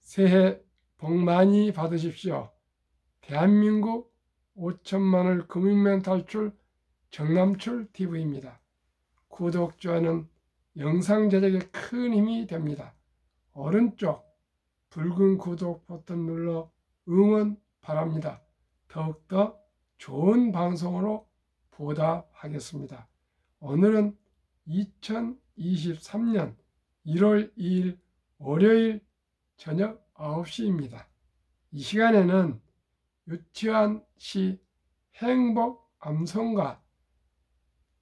새해 복 많이 받으십시오. 대한민국 5천만을 금융면 탈출 정남출 TV입니다. 구독, 좋아요는 영상 제작에 큰 힘이 됩니다. 오른쪽 붉은 구독 버튼 눌러 응원 바랍니다. 더욱더 좋은 방송으로 보답하겠습니다. 오늘은 2023년 1월 2일 월요일 저녁 9시입니다. 이 시간에는 유치원시 행복 암송과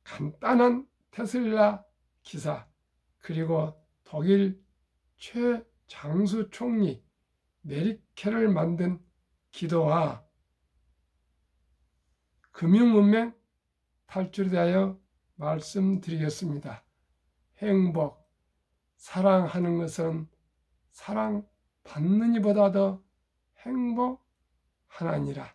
간단한 테슬라 기사, 그리고 독일 최장수 총리 메르켈을 만든 기도와 금융문맹 탈출에 대하여 말씀드리겠습니다. 행복, 사랑하는 것은 사랑받는 이보다 더 행복하나니라.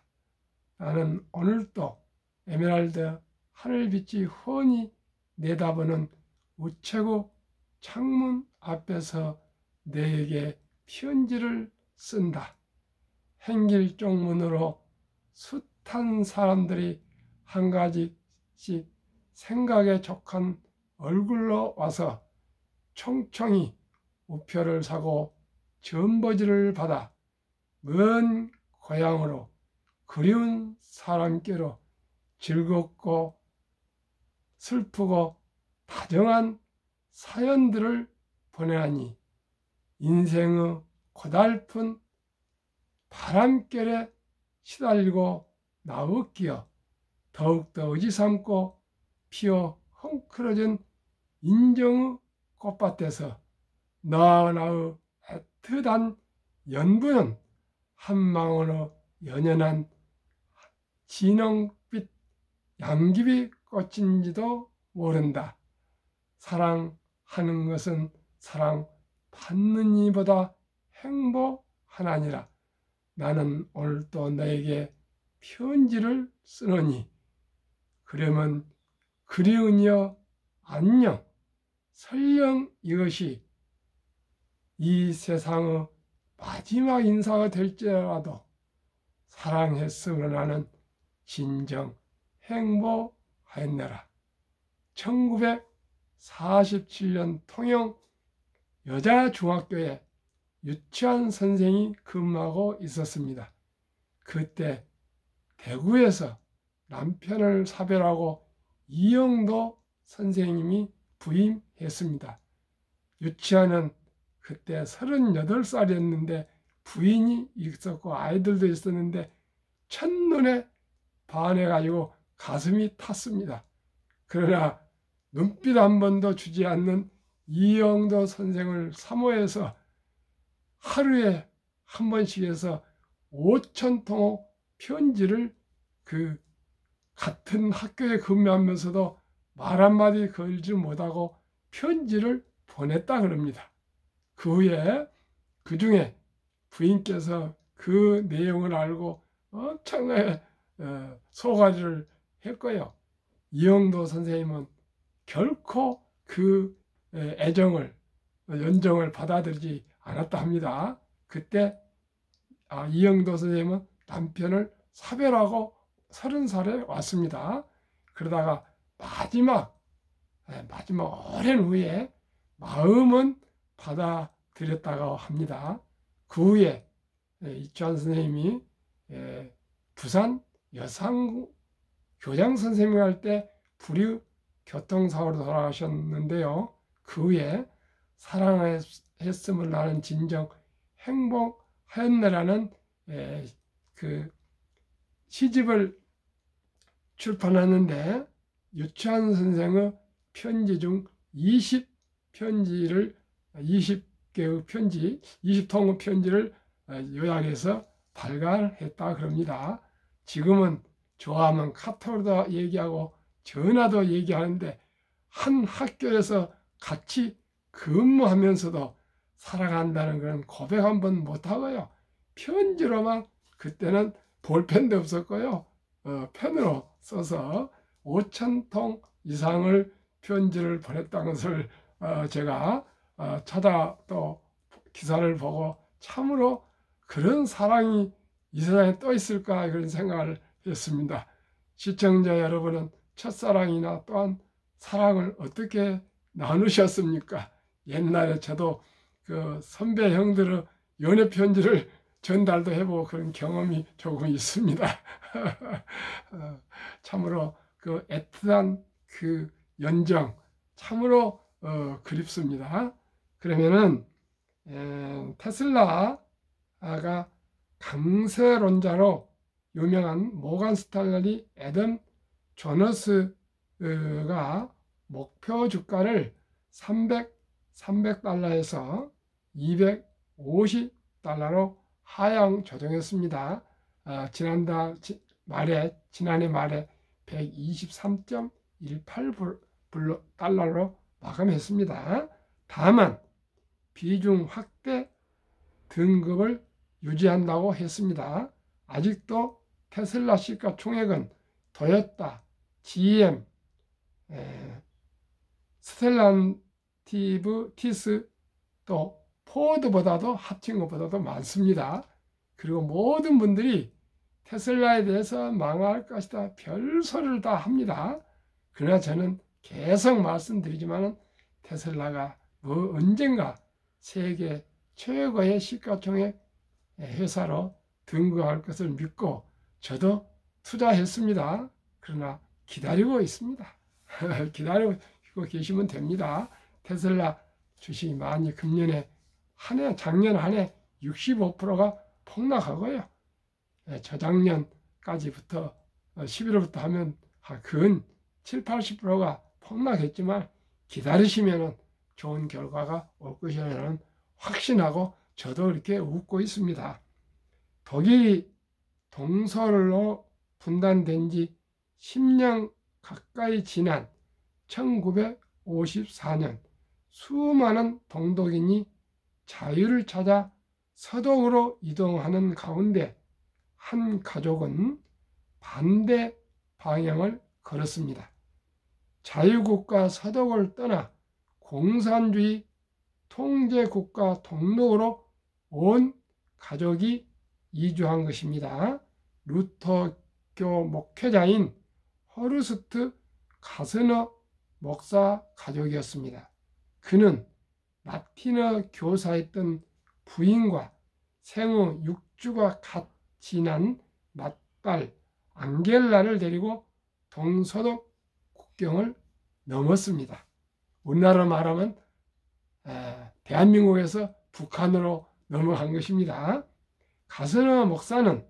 나는 오늘도 에메랄드 하늘빛이 훤히 내다보는 우체국 창문 앞에서 내게 편지를 쓴다. 행길쪽문으로 숱한 사람들이 한 가지씩 생각에 족한 얼굴로 와서 총총히 우표를 사고 전보지를 받아 먼 고향으로 그리운 사람께로 즐겁고 슬프고 다정한 사연들을 보내하니 인생의 고달픈 바람결에 시달리고 나왔기여 더욱더 의지삼고 피어 헝클어진 인정의 꽃밭에서 나의 애틋한 연분은 한망으로 연연한 진홍빛 양귀비 꽃인지도 모른다. 사랑하는 것은 사랑받는 이보다 행복하나니라. 나는 오늘도 너에게 편지를 쓰노니 그러면 그리우니여 안녕. 설령 이것이 이 세상의 마지막 인사가 될지라도 사랑했으므로 나는 진정 행복하였노라. 1947년 통영 여자중학교에 유치원 선생이 근무하고 있었습니다. 그때 대구에서 남편을 사별하고 이영도 선생님이 부임했습니다. 유치원은 그때 38살이었는데 부인이 있었고 아이들도 있었는데 첫눈에 반해가지고 가슴이 탔습니다. 그러나 눈빛 한 번도 주지 않는 이영도 선생을 사모해서 하루에 한 번씩 해서 5,000통의 편지를 그 같은 학교에 근무하면서도 말 한마디 걸지 못하고 편지를 보냈다 그럽니다. 그 후에 그 중에 부인께서 그 내용을 알고 엄청나게 소가지를 했고요. 이영도 선생님은 결코 그 애정을 연정을 받아들이지 않았다 합니다. 그때 이영도 선생님은 남편을 사별하고 30살에 왔습니다. 그러다가 마지막 오랜 후에 마음은 받아들였다고 합니다. 그 후에 이주환 선생님이 부산 여상구 교장 선생님을 할 때 불의 교통사고로 돌아가셨는데요. 그 후에 사랑했음을 나는 진정 행복하였네라는 그 시집을 출판하는데 유치원 선생의 편지 중 20개의 편지, 20통의 편지를 요약해서 발간했다 그럽니다. 지금은 좋아하면 카톡으로도 얘기하고 전화도 얘기하는데 한 학교에서 같이 근무하면서도 사랑한다는 그런 고백 한번 못하고요. 편지로만, 그때는 볼펜도 없었고요. 펜으로 써서 5,000통 이상을 편지를 보냈다는 것을 제가 또 기사를 보고 참으로 그런 사랑이 이 세상에 또 있을까 그런 생각을 했습니다. 시청자 여러분은 첫사랑이나 또한 사랑을 어떻게 나누셨습니까? 옛날에 저도 그 선배 형들의 연애 편지를 전달도 해보고 그런 경험이 조금 있습니다. 참으로 그 애틋한 그 연정 참으로 그립습니다. 그러면은 테슬라가 강세론자로 유명한 모간 스탈리 애덤 조너스가 목표 주가를 300달러에서 250달러로 하향 조정했습니다. 지난해 말에 123.18달러로 마감했습니다. 다만 비중 확대 등급을 유지한다고 했습니다. 아직도 테슬라 시가 총액은 토요타, GM, 스텔란티스 또 포드보다도 합친 것보다도 많습니다. 그리고 모든 분들이 테슬라에 대해서 망할 것이다 별소리를 다 합니다. 그러나 저는 계속 말씀드리지만 테슬라가 언젠가 세계 최고의 시가총액 회사로 등극할 것을 믿고 저도 투자했습니다. 그러나 기다리고 있습니다. 기다리고 계시면 됩니다. 테슬라 주식이 많이 금년에 작년 한 해 65%가 폭락하고요. 저작년까지부터 11월부터 하면 근 7, 80%가 폭락했지만 기다리시면 좋은 결과가 올 것이라는 확신하고 저도 이렇게 웃고 있습니다. 독일이 동서로 분단된 지 10년 가까이 지난 1954년 수많은 동독인이 자유를 찾아 서독으로 이동하는 가운데 한 가족은 반대 방향을 걸었습니다. 자유국가 서독을 떠나 공산주의 통제국가 동독으로 온 가족이 이주한 것입니다. 루터교 목회자인 허르스트 가스너 목사 가족이었습니다. 그는 라틴어 교사였던 부인과 생후 6주가 갓 지난 맏딸 앙겔라를 데리고 동서독 국경을 넘었습니다. 우리나라 말하면 대한민국에서 북한으로 넘어간 것입니다. 가스너 목사는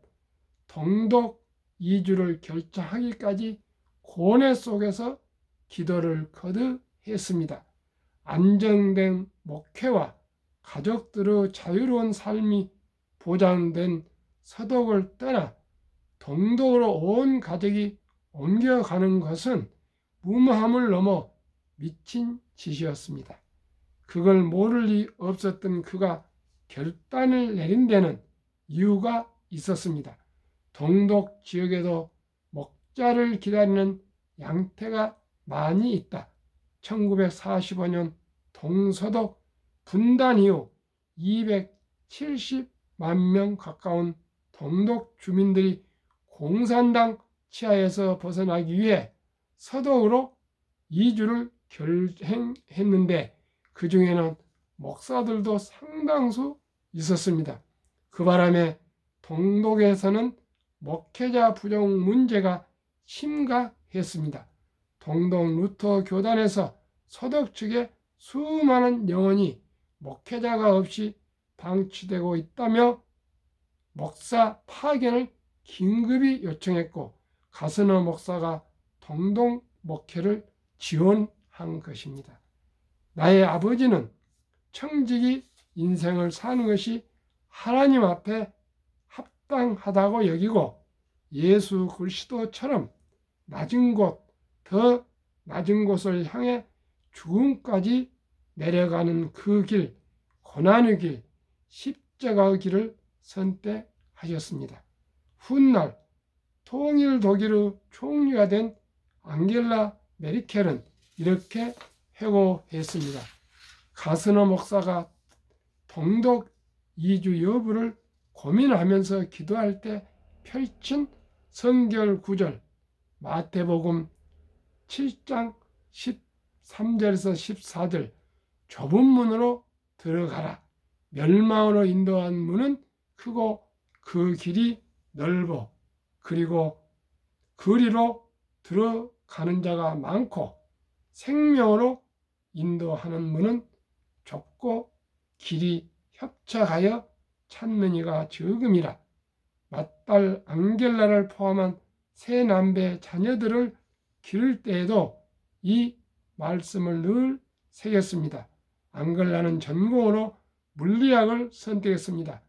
동독 이주를 결정하기까지 고뇌 속에서 기도를 거듭했습니다. 안정된 목회와 가족들의 자유로운 삶이 보장된 서독을 떠나 동독으로 온 가족이 옮겨가는 것은 무모함을 넘어 미친 짓이었습니다. 그걸 모를 리 없었던 그가 결단을 내린 데는 이유가 있었습니다. 동독 지역에도 목자를 기다리는 양태가 많이 있다. 1945년 동서독 분단 이후 270만 명 가까운 동독 주민들이 공산당 치하에서 벗어나기 위해 서독으로 이주를 결행했는데 그 중에는 목사들도 상당수 있었습니다. 그 바람에 동독에서는 목회자 부족 문제가 심각했습니다. 동독 루터 교단에서 서독 측에 수많은 영혼이 목회자가 없이 방치되고 있다며 목사 파견을 긴급히 요청했고 가스너 목사가 동독 목회를 지원한 것입니다. 나의 아버지는 청지기 인생을 사는 것이 하나님 앞에 합당하다고 여기고 예수 그리스도처럼 낮은 곳, 더 낮은 곳을 향해 죽음까지 내려가는 그 길, 고난의 길, 십자가의 길을 선택하셨습니다. 훗날 통일 독일의 총리가 된 앙겔라 메르켈은 이렇게 회고했습니다. 가스너 목사가 동독 이주 여부를 고민하면서 기도할 때 펼친 성결 구절, 마태복음 7장 13절에서 14절, 좁은 문으로 들어가라. 멸망으로 인도한 문은 크고 그 길이 넓어, 그리고 그리로 들어가는 자가 많고 생명으로 인도하는 문은 좁고 길이 협착하여 찾는 이가 적음이라. 맏딸 안겔라를 포함한 세 남매 자녀들을 기를 때에도 이 말씀을 늘 새겼습니다. 안겔라는 전공으로 물리학을 선택했습니다.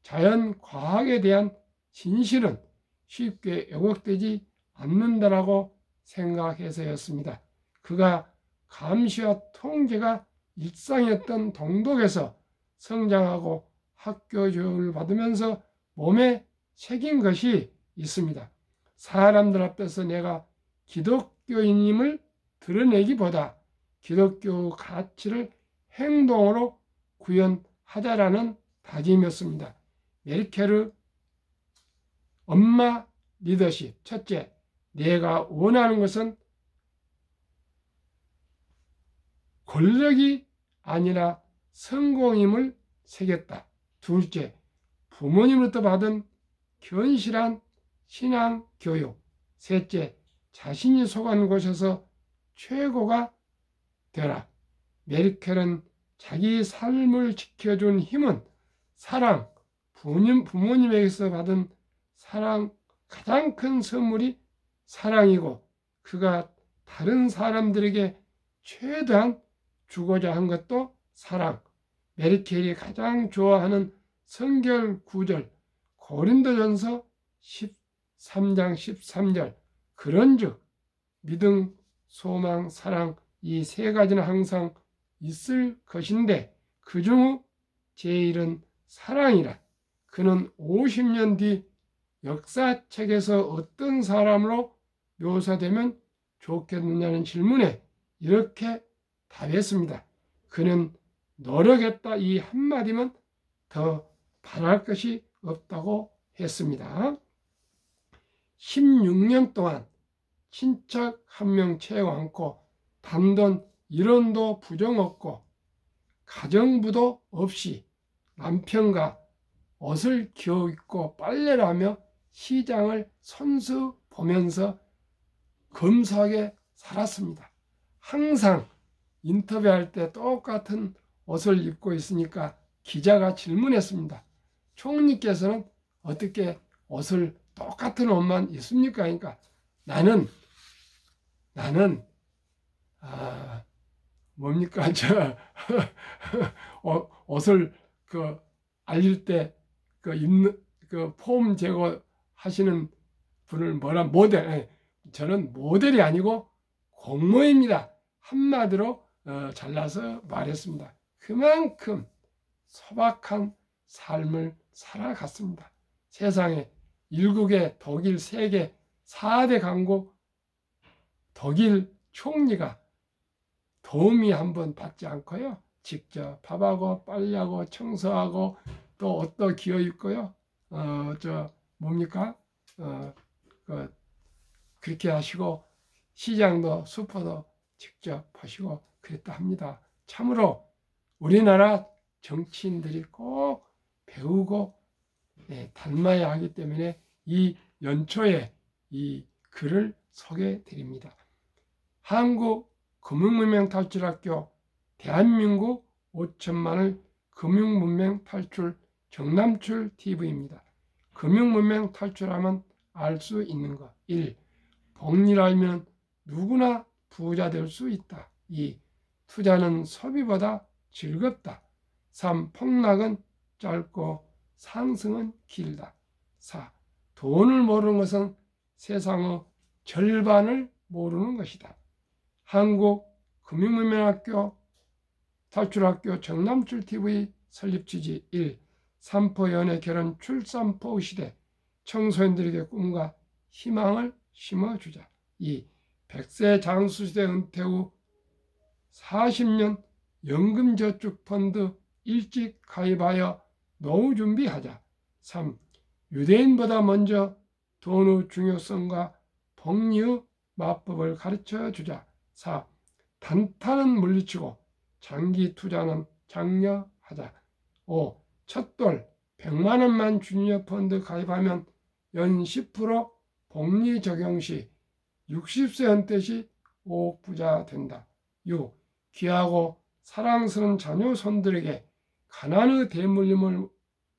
자연 과학에 대한 진실은 쉽게 왜곡되지 않는다라고 생각해서였습니다. 그가 감시와 통제가 일상이었던 동독에서 성장하고 학교 교육을 받으면서 몸에 새긴 것이 있습니다. 사람들 앞에서 내가 기독교인임을 드러내기보다 기독교 가치를 행동으로 구현하자라는 다짐이었습니다. 메르켈의 엄마 리더십. 첫째, 내가 원하는 것은 권력이 아니라 성공임을 새겼다. 둘째, 부모님으로부터 받은 견실한 신앙 교육. 셋째, 자신이 속한 곳에서 최고가 되라. 메르켈은 자기 삶을 지켜준 힘은 사랑, 부모님에게서 받은 사랑, 가장 큰 선물이 사랑이고, 그가 다른 사람들에게 최대한 주고자 한 것도 사랑. 메르켈이 가장 좋아하는 성결 구절, 고린도전서 13장 13절. 그런즉 믿음, 소망, 사랑, 이 세 가지는 항상 있을 것인데 그중 제일은 사랑이라. 그는 50년 뒤 역사책에서 어떤 사람으로 묘사되면 좋겠느냐는 질문에 이렇게 답했습니다. 그는 노력했다, 이 한마디면 더 바랄 것이 없다고 했습니다. 16년 동안 친척 한 명 채용 않고 단돈 1원도 부정 없고 가정부도 없이 남편과 옷을 겨우 입고 빨래를 하며 시장을 손수 보면서 검소하게 살았습니다. 항상 인터뷰할 때 똑같은 옷을 입고 있으니까 기자가 질문했습니다. 총리께서는 어떻게 옷을 똑같은 옷만 입습니까? 그러니까 나는 뭡니까? 옷을 알릴 때 입는 폼 제거하시는 분을 뭐라 모델. 저는 모델이 아니고 공모입니다. 한마디로 잘라서 말했습니다. 그만큼 소박한 삶을 살아갔습니다. 세상에 일국의 독일 세계 4대 강국 독일 총리가 도움이 한번 받지 않고요. 직접 밥하고 빨래하고 청소하고 또 옷도 기어 입고요. 그렇게 하시고 시장도 슈퍼도 직접 하시고 그랬다 합니다. 참으로 우리나라 정치인들이 꼭 배우고 닮아야 하기 때문에 이 연초에 이 글을 소개해 드립니다. 한국금융문명탈출학교 대한민국 5천만을 금융문명 탈출 정남출 TV입니다. 금융문명 탈출하면 알 수 있는 것. 1. 복리를 알면 누구나 부자 될 수 있다. 2. 투자는 소비보다 즐겁다. 3. 폭락은 짧고 상승은 길다. 4. 돈을 모르는 것은 세상의 절반을 모르는 것이다. 한국금융문명학교 탈출학교 정남출TV 설립 취지. 1. 삼포 연애 결혼 출산포 시대 청소년들에게 꿈과 희망을 심어주자. 2. 100세 장수시대 은퇴 후 40년 연금저축펀드 일찍 가입하여 노후 준비하자. 3. 유대인보다 먼저 돈의 중요성과 복리의 마법을 가르쳐 주자. 4. 단타는 물리치고 장기 투자는 장려하자. 5. 첫돌 100만 원만 주니어 펀드 가입하면 연 10% 복리 적용 시 60세 은퇴 시 5억 부자 된다. 6. 귀하고 사랑스러운 자녀 손들에게 가난의 대물림을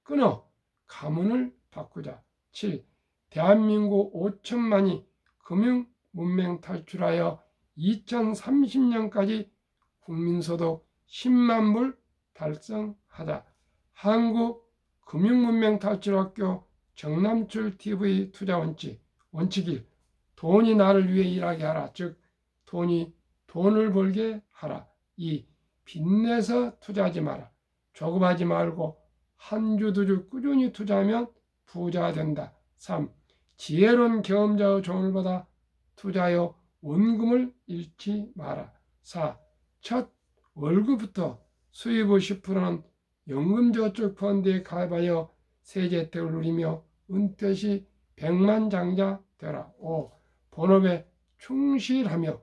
끊어 가문을 바꾸자. 7. 대한민국 5천만이 금융 문맹 탈출하여 2030년까지 국민소득 10만 불 달성하자. 한국금융문맹탈출학교 정남출TV 투자 원칙 1. 돈이 나를 위해 일하게 하라. 즉 돈이 돈을 벌게 하라. 2. 빚내서 투자하지 마라. 조급하지 말고 한 주 두 주 꾸준히 투자하면 부자가 된다. 3. 지혜로운 경험자의 조언을 받아 투자하여 원금을 잃지 마라. 4. 첫 월급부터 수입의 10%는 연금저축펀드에 가입하여 세제 혜택을 누리며 은퇴 시 백만장자 되라. 5. 본업에 충실하며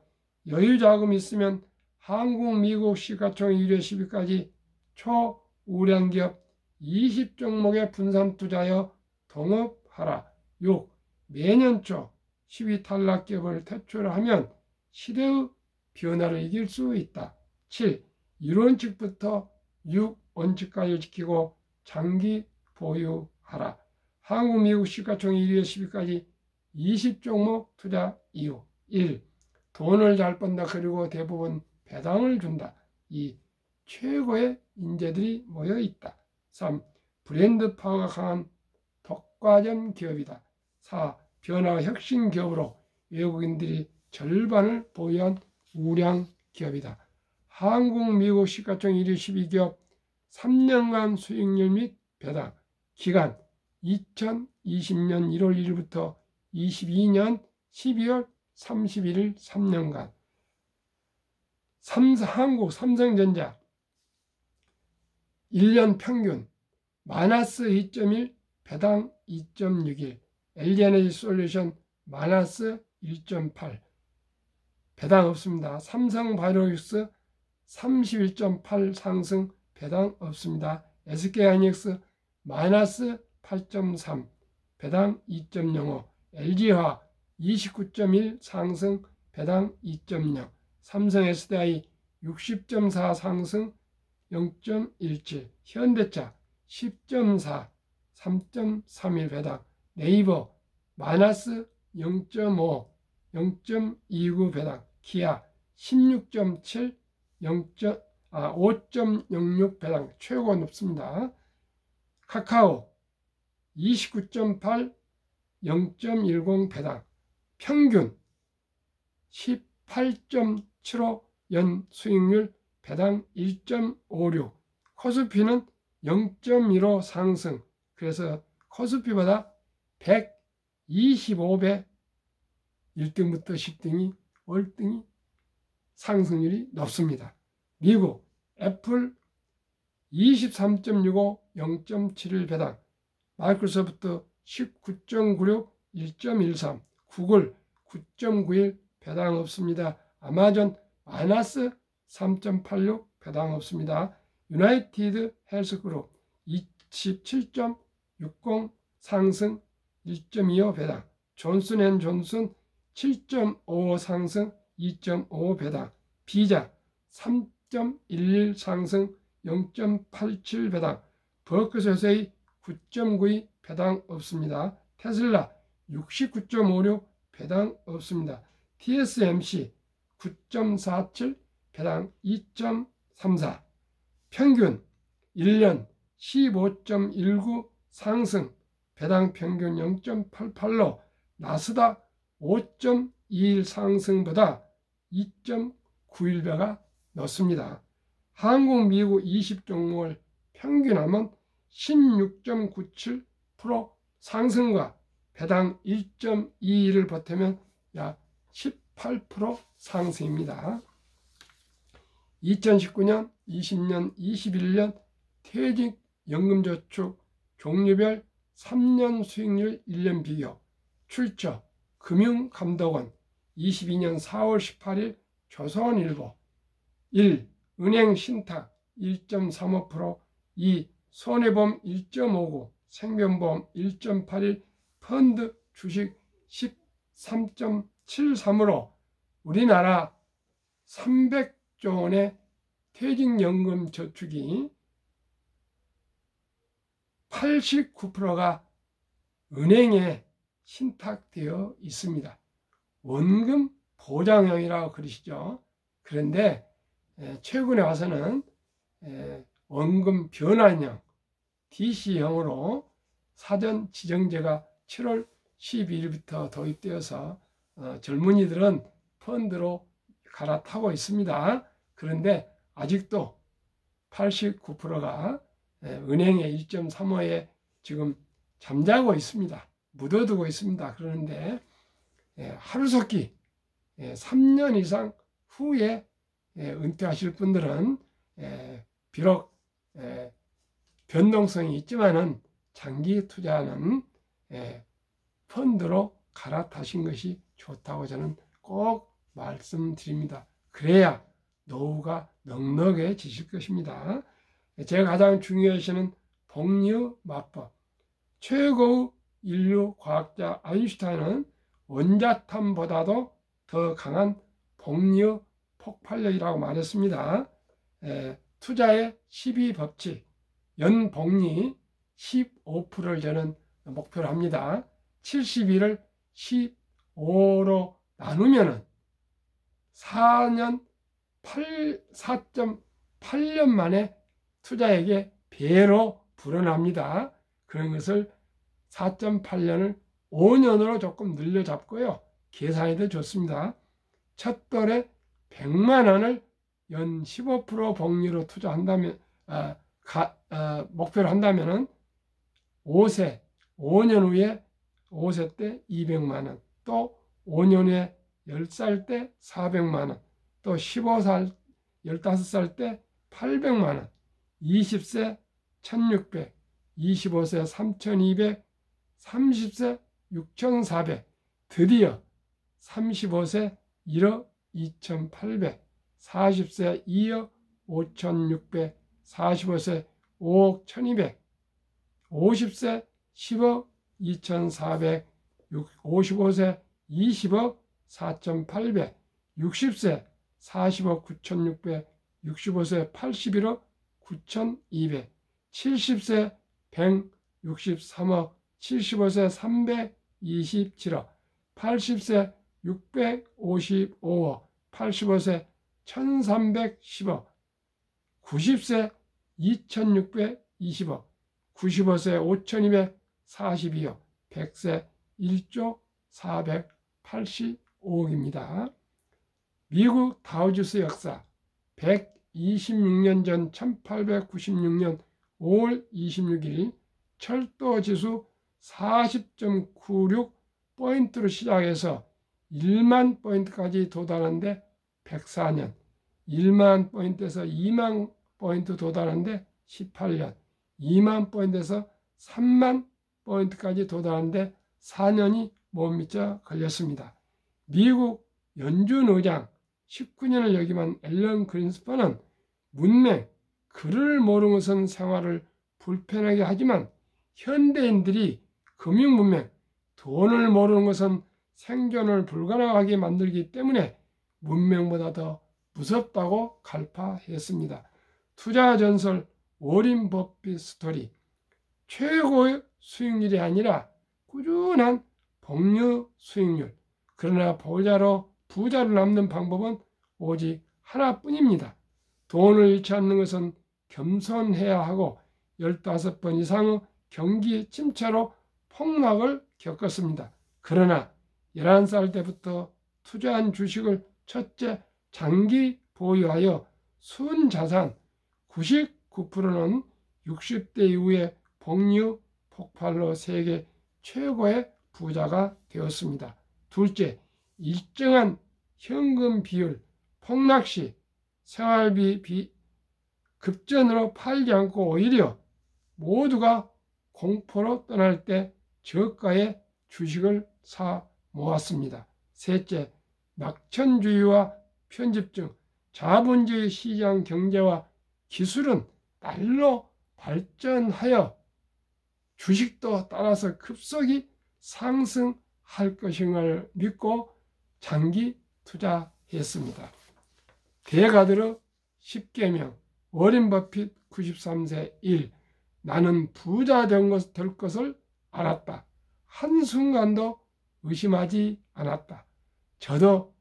여유자금이 있으면 한국, 미국 시가총 1회 10위까지 초우량기업 20종목에 분산 투자하여 동업하라. 6. 매년 초 10위 탈락기업을 퇴출하면 시대의 변화를 이길 수 있다. 7. 1원칙부터 6원칙까지 지키고 장기 보유하라. 한국, 미국 시가총 1위에 10위까지 20종목 투자 이유. 1. 돈을 잘 번다. 그리고 대부분 배당을 준다. 2. 최고의 인재들이 모여 있다. 3. 브랜드 파워가 강한 독과점 기업이다. 4. 변화 혁신 기업으로 외국인들이 절반을 보유한 우량 기업이다. 한국, 미국 시가총 1위 12기업 3년간 수익률 및 배당 기간 2020년 1월 1일부터 22년 12월 31일 3년간. 한국 삼성전자 1년 평균 마이너스 2.1 배당 2.61, LG에너지솔루션 마이너스 1.8 배당 없습니다. 삼성바이오로직스 31.8 상승 배당 없습니다. SK하이닉스 마이너스 8.3 배당 2.05, LG화학 29.1 상승 배당 2.0, 삼성 SDI 60.4 상승 0.17, 현대차 10.4 3.31 배당, 네이버 마이너스 0.5 0.29 배당, 기아 16.7 5.06 배당 최고 높습니다. 카카오 29.8 0.10 배당, 평균 18.75 연 수익률 배당 1.56, 코스피는 0.15 상승. 그래서 코스피보다 125배 1등부터 10등이 월등히 상승률이 높습니다. 미국 애플 23.65 0.71 배당, 마이크로소프트 19.96 1.13, 구글 9.91 배당 없습니다. 아마존 마이너스 3.86 배당 없습니다. 유나이티드 헬스그룹 27.60 상승 1.25 배당, 존슨앤존슨 7.55 상승 2.5 배당, 비자 3.11 상승 0.87 배당, 버크셔스의 9.92 배당 없습니다. 테슬라 69.56 배당 없습니다. TSMC 9.47 배당 2.34, 평균 1년 15.19 상승 배당 평균 0.88로 나스닥 5.21 상승보다 2.91배가 높습니다. 한국, 미국 20종목을 평균하면 16.97% 상승과 배당 1.21을 보태면 약 18% 상승입니다. 2019년, 20년, 21년 퇴직 연금저축 종류별 3년 수익률 1년 비교. 출처 금융감독원 22년 4월 18일 조선일보. 1. 은행 신탁 1.35%, 2. 손해보험 1.59, 생명보험 1.81, 펀드 주식 13.73으로 우리나라 300조 원의 퇴직연금 저축이 89%가 은행에 신탁되어 있습니다. 원금 보장형이라고 그러시죠. 그런데 최근에 와서는 원금 변환형 DC형으로 사전 지정제가 7월 12일부터 도입되어서 젊은이들은 펀드로 갈아타고 있습니다. 그런데 아직도 89%가 은행의 1.35에 지금 잠자고 있습니다. 묻어두고 있습니다. 그런데 하루속히 3년 이상 후에 은퇴하실 분들은 비록 변동성이 있지만은 장기 투자는 펀드로 갈아타신 것이 좋다고 저는 꼭 말씀드립니다. 그래야 노후가 넉넉해지실 것입니다. 제가 가장 중요시하는 복리의마법. 최고의 인류 과학자 아인슈타인은 원자탄보다도 더 강한 복리의 폭발력이라고 말했습니다. 투자의 12법칙, 연복리 15%를 저는 목표로 합니다. 72를 15로 나누면 4.8년 만에 투자액의 배로 불어납니다. 그런 것을 4.8년을 5년으로 조금 늘려잡고요. 계산이 더 좋습니다. 첫 돌에 100만 원을 연 15% 복리로 투자한다면, 목표로 한다면 5세, 5년 후에 5세 때 200만 원, 또 5년 후에 10살 때 400만 원, 또 15살, 15살 때 800만 원, 20세 1600, 25세 3200, 30세 6400, 드디어 35세 1억 2800, 40세 2억 5600, 45세 5억 1200, 50세 10억 2400, 55세 20억 4800, 60세 40억 9600, 65세 81억 9200, 70세 163억, 75세 327억, 80세 655억, 85세 1310억, 90세 2620억, 95세 5242억, 100세 1조 485억입니다. 미국 다우지수 역사 126년 전 1896년 5월 26일 철도지수 40.96포인트로 시작해서 1만 포인트까지 도달하는데 104년, 1만 포인트에서 2만 포인트 도달하는데 18년, 2만 포인트에서 3만 포인트까지 도달하는데 4년이 못 미쳐 걸렸습니다. 미국 연준 의장 19년을 역임한 앨런 그린스펀은 문맹, 글을 모르는 것은 생활을 불편하게 하지만 현대인들이 금융문맹, 돈을 모르는 것은 생존을 불가능하게 만들기 때문에 문맹보다 더 무섭다고 갈파했습니다. 투자 전설 워린 버핏 스토리. 최고의 수익률이 아니라 꾸준한 복리 수익률. 그러나 부자로 남는 방법은 오직 하나뿐입니다. 돈을 잃지 않는 것은 겸손해야 하고 15번 이상의 경기 침체로 폭락을 겪었습니다. 그러나 11살 때부터 투자한 주식을 첫째 장기 보유하여 순자산 99%는 60대 이후에 복리 폭발로 세계 최고의 부자가 되었습니다. 둘째, 일정한 현금 비율, 폭락시 생활비 급전으로 팔지 않고 오히려 모두가 공포로 떠날 때 저가의 주식을 사 모았습니다. 셋째, 낙천주의와 편집증, 자본주의 시장 경제와 기술은 날로 발전하여 주식도 따라서 급속히 상승할 것임을 믿고 장기 투자했습니다. 대가들어 10계명, 워렌 버핏 93세 1. 나는 부자 될 것을 알았다. 한순간도 의심하지 않았다. 저도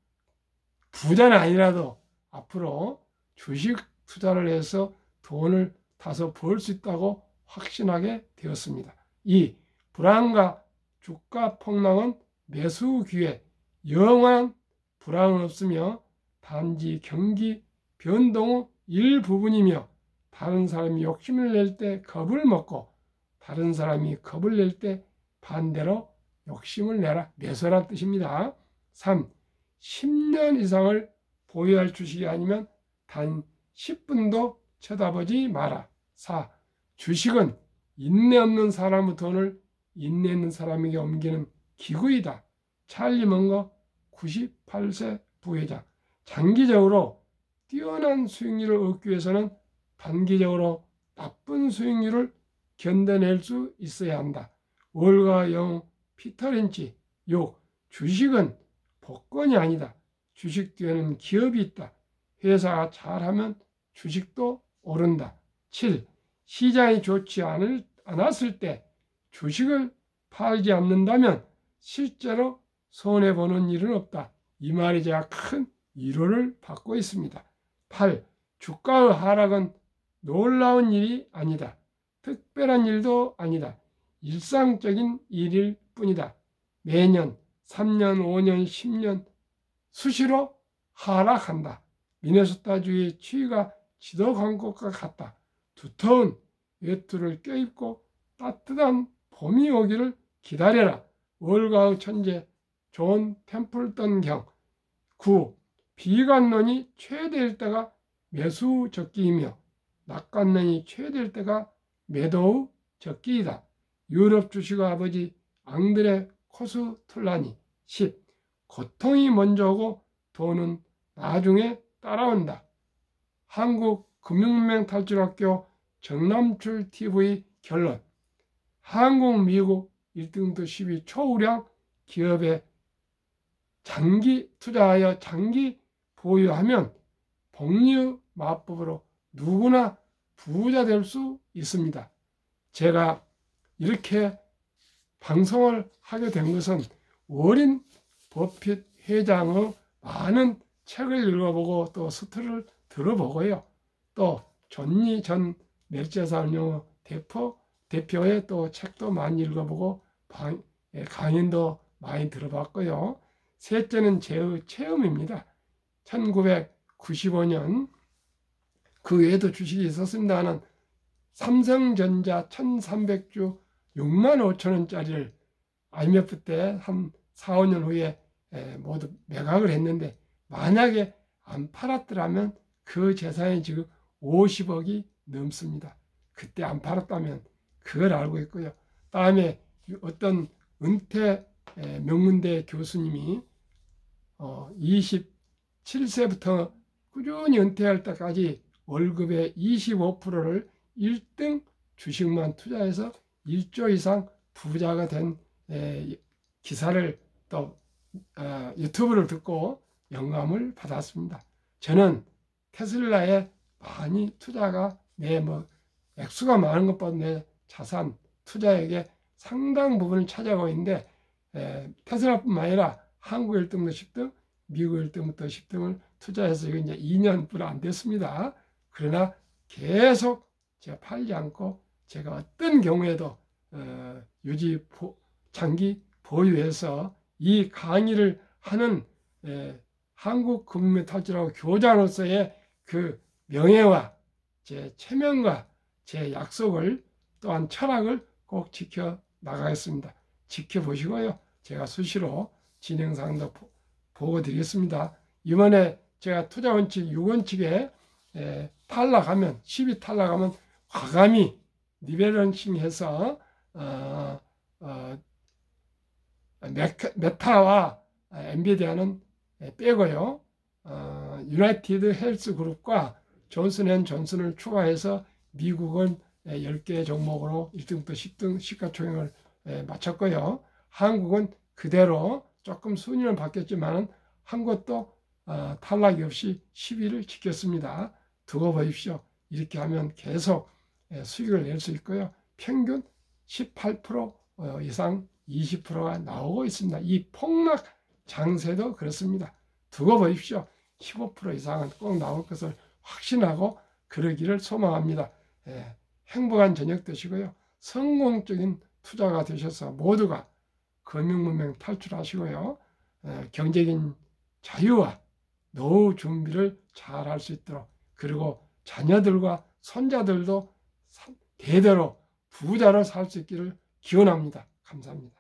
부자는 아니라도 앞으로 주식 투자를 해서 돈을 타서 벌 수 있다고 확신하게 되었습니다. 2. 불안과 주가 폭락은 매수 기회, 영원한 불안은 없으며 단지 경기 변동의 일부분이며 다른 사람이 욕심을 낼 때 겁을 먹고 다른 사람이 겁을 낼 때 반대로 욕심을 내라. 매수란 뜻입니다. 3. 10년 이상을 보유할 주식이 아니면 단 10분도 쳐다보지 마라. 4. 주식은 인내 없는 사람의 돈을 인내 있는 사람에게 옮기는 기구이다. 찰리 먼거 98세 부회장. 장기적으로 뛰어난 수익률을 얻기 위해서는 단기적으로 나쁜 수익률을 견뎌낼 수 있어야 한다. 월가 영웅 피터 린치. 6. 주식은 복권이 아니다. 주식 뒤에는 기업이 있다. 회사가 잘하면 주식도 오른다. 7. 시장이 좋지 않았을 때 주식을 팔지 않는다면 실제로 손해보는 일은 없다. 이 말이 제가 큰 위로를 받고 있습니다. 8. 주가의 하락은 놀라운 일이 아니다. 특별한 일도 아니다. 일상적인 일일 뿐이다. 매년 3년, 5년, 10년 수시로 하락한다. 미네소타주의 추위가 지독한 것과 같다. 두터운 외투를 껴입고 따뜻한 봄이 오기를 기다려라. 월가의 천재 존 템플턴 경. 9. 비관론이 최대일 때가 매수 적기이며 낙관론이 최대일 때가 매도의 적기이다. 유럽 주식의 아버지 앙드레 코스툴라니. 10. 고통이 먼저 오고 돈은 나중에 따라온다. 한국금융은행 탈출학교 정남출 TV 결론. 한국, 미국 1등부터 10위 초우량 기업에 장기 투자하여 장기 보유하면 복리 마법으로 누구나 부자 될 수 있습니다. 제가 이렇게 방송을 하게 된 것은 워렌 버핏 회장의 많은 책을 읽어보고 또 스토리를 들어보고요. 또 존니 전 멜제사운용 대표의 또 책도 많이 읽어보고 강연도 많이 들어봤고요. 셋째는 제 체험입니다. 1995년 그 외에도 주식이 있었습니다는 삼성전자 1300주 65,000원짜리를 IMF 때 한 4, 5년 후에 모두 매각을 했는데 만약에 안 팔았더라면 그 재산이 지금 50억이 넘습니다. 그때 안 팔았다면 그걸 알고 있고요. 다음에 어떤 은퇴 명문대 교수님이 27세부터 꾸준히 은퇴할 때까지 월급의 25%를 1등 주식만 투자해서 1조 이상 부자가 된 기사를 또 유튜브를 듣고 영감을 받았습니다. 저는 테슬라에 많이 투자가 액수가 많은 것보다 내 자산 투자액의 상당 부분을 차지하고 있는데 테슬라뿐만 아니라 한국 1등부터 10등, 미국 1등부터 10등을 투자해서 이거 이제 2년뿐 안 됐습니다. 그러나 계속 제가 팔지 않고 제가 어떤 경우에도 장기 보유해서 이 강의를 하는 한국금융탈출학교 교장으로서의 그 명예와 제 체면과 제 약속을 또한 철학을 꼭 지켜 나가겠습니다. 지켜보시고요. 제가 수시로 진행사항도 보고 드리겠습니다. 이번에 제가 투자원칙 6원칙에 탈락하면 10이 탈락하면 과감히 리밸런싱해서 메타와 엔비디아는 빼고요. 유나이티드 헬스 그룹과 존슨앤존슨을 추가해서 미국은 10개 종목으로 1등부터 10등 시가총액을 마쳤고요. 한국은 그대로 조금 순위는 바뀌었지만 한 것도 탈락이 없이 10위를 지켰습니다. 두고 보십시오. 이렇게 하면 계속 수익을 낼 수 있고요. 평균 18% 이상 20%가 나오고 있습니다. 이 폭락 장세도 그렇습니다. 두고 보십시오. 15% 이상은 꼭 나올 것을 확신하고 그러기를 소망합니다. 행복한 저녁 되시고요. 성공적인 투자가 되셔서 모두가 금융문명 탈출하시고요. 경제적인 자유와 노후 준비를 잘 할 수 있도록, 그리고 자녀들과 손자들도 대대로 부자로 살 수 있기를 기원합니다. 감사합니다.